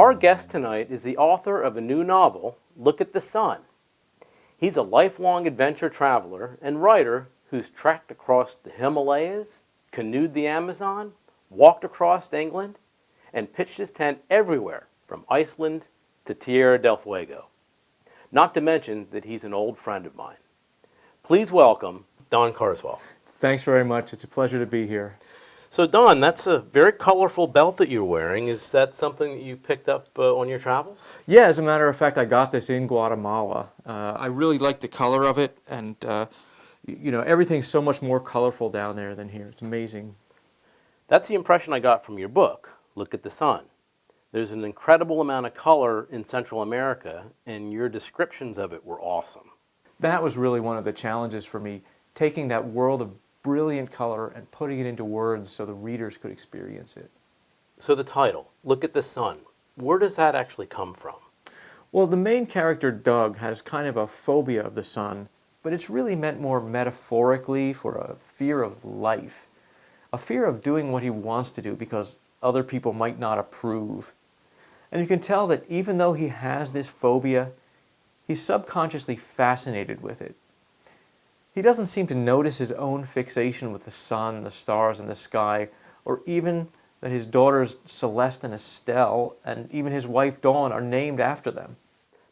Our guest tonight is the author of a new novel, Look at the Sun. He's a lifelong adventure traveler and writer who's trekked across the Himalayas, canoed the Amazon, walked across England, and pitched his tent everywhere from Iceland to Tierra del Fuego. Not to mention that he's an old friend of mine. Please welcome Don Carswell. Thanks very much. It's a pleasure to be here. So Don, that's a very colorful belt that you're wearing. Is that something that you picked up on your travels? Yeah, as a matter of fact, I got this in Guatemala. I really like the color of it, and everything's so much more colorful down there than here. It's amazing. That's the impression I got from your book, Look at the Sun. There's an incredible amount of color in Central America, and your descriptions of it were awesome. That was really one of the challenges for me, taking that world of brilliant color and putting it into words so the readers could experience it. So the title, Look at the Sun, where does that actually come from? Well, the main character, Doug, has kind of a phobia of the sun, but it's really meant more metaphorically for a fear of life, a fear of doing what he wants to do because other people might not approve. And you can tell that even though he has this phobia, he's subconsciously fascinated with it. He doesn't seem to notice his own fixation with the sun, the stars, and the sky, or even that his daughters Celeste and Estelle, and even his wife Dawn, are named after them.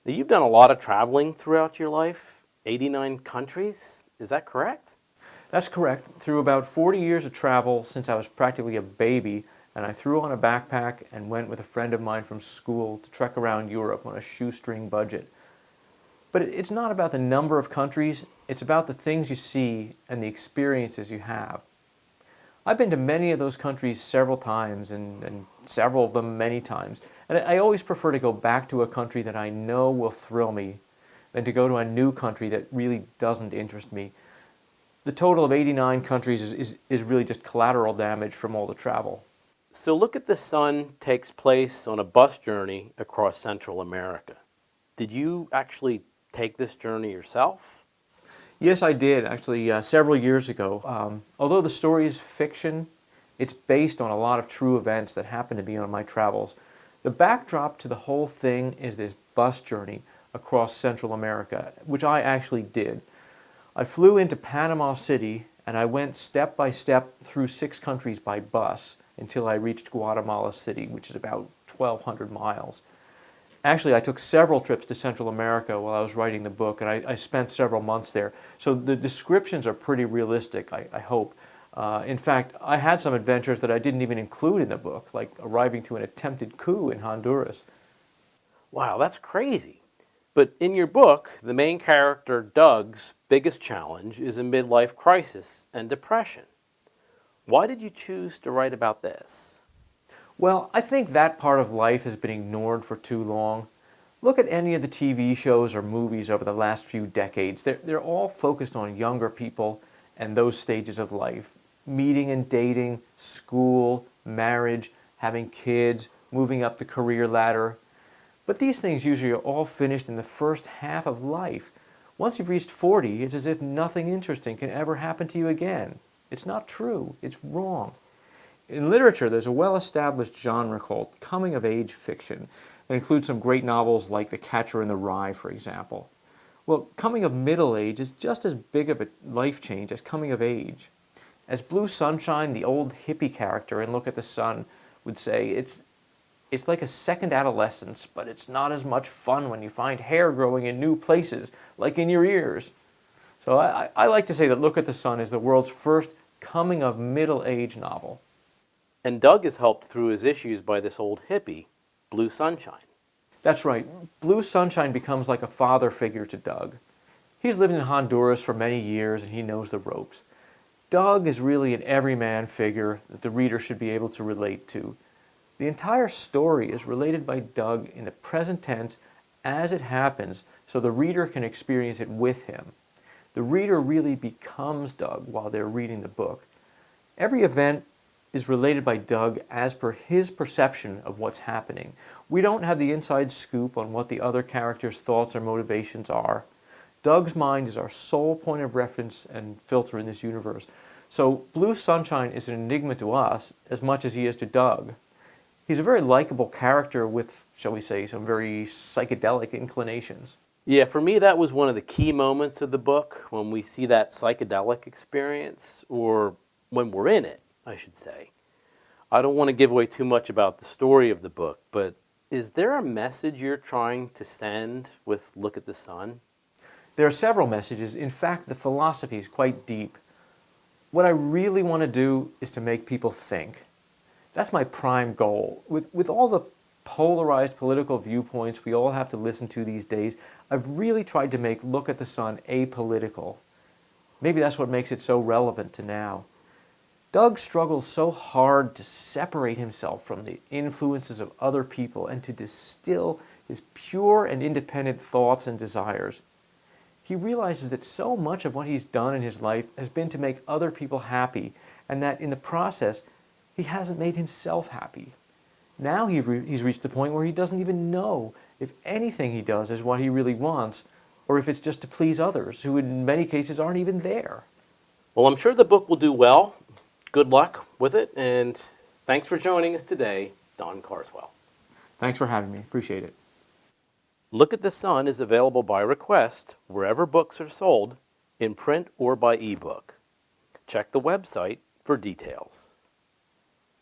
Now, you've done a lot of traveling throughout your life, 89 countries, is that correct? That's correct. Through about 40 years of travel since I was practically a baby, and I threw on a backpack and went with a friend of mine from school to trek around Europe on a shoestring budget. But it's not about the number of countries, it's about the things you see and the experiences you have. I've been to many of those countries several times, and several of them many times. And I always prefer to go back to a country that I know will thrill me than to go to a new country that really doesn't interest me. The total of 89 countries is really just collateral damage from all the travel. So Look at the Sun takes place on a bus journey across Central America. Did you actually take this journey yourself? Yes, I did, actually, several years ago. Although the story is fiction, it's based on a lot of true events that happened to me on my travels. The backdrop to the whole thing is this bus journey across Central America, which I actually did. I flew into Panama City, and I went step by step through 6 countries by bus until I reached Guatemala City, which is about 1,200 miles. Actually, I took several trips to Central America while I was writing the book, and I spent several months there. So the descriptions are pretty realistic, I hope. In fact, I had some adventures that I didn't even include in the book, like arriving to an attempted coup in Honduras. Wow, that's crazy. But in your book, the main character, Doug's biggest challenge is a midlife crisis and depression. Why did you choose to write about this? Well, I think that part of life has been ignored for too long. Look at any of the TV shows or movies over the last few decades. They're all focused on younger people and those stages of life. Meeting and dating, school, marriage, having kids, moving up the career ladder. But these things usually are all finished in the first half of life. Once you've reached 40, it's as if nothing interesting can ever happen to you again. It's not true. It's wrong. In literature, there's a well-established genre called coming-of-age fiction. It includes some great novels like The Catcher in the Rye, for example. Well, coming of middle age is just as big of a life change as coming of age. As Blue Sunshine, the old hippie character in Look at the Sun, would say, it's like a second adolescence, but it's not as much fun when you find hair growing in new places, like in your ears. So I like to say that Look at the Sun is the world's first coming-of-middle-age novel. And Doug is helped through his issues by this old hippie, Blue Sunshine. That's right. Blue Sunshine becomes like a father figure to Doug. He's lived in Honduras for many years and he knows the ropes. Doug is really an everyman figure that the reader should be able to relate to. The entire story is related by Doug in the present tense as it happens so the reader can experience it with him. The reader really becomes Doug while they're reading the book. Every event is related by Doug as per his perception of what's happening. We don't have the inside scoop on what the other characters' thoughts or motivations are. Doug's mind is our sole point of reference and filter in this universe. So Blue Sunshine is an enigma to us as much as he is to Doug. He's a very likable character with, shall we say, some very psychedelic inclinations. Yeah, for me, that was one of the key moments of the book when we see that psychedelic experience, or when we're in it, I should say. I don't want to give away too much about the story of the book, but is there a message you're trying to send with Look at the Sun? There are several messages. In fact, the philosophy is quite deep. What I really want to do is to make people think. That's my prime goal. With all the polarized political viewpoints we all have to listen to these days, I've really tried to make Look at the Sun apolitical. Maybe that's what makes it so relevant to now. Doug struggles so hard to separate himself from the influences of other people and to distill his pure and independent thoughts and desires. He realizes that so much of what he's done in his life has been to make other people happy, and that in the process, he hasn't made himself happy. Now he's reached the point where he doesn't even know if anything he does is what he really wants, or if it's just to please others, who in many cases aren't even there. Well, I'm sure the book will do well. Good luck with it, and thanks for joining us today, Don Carswell. Thanks for having me. Appreciate it. Look at the Sun is available by request wherever books are sold, in print or by ebook. Check the website for details.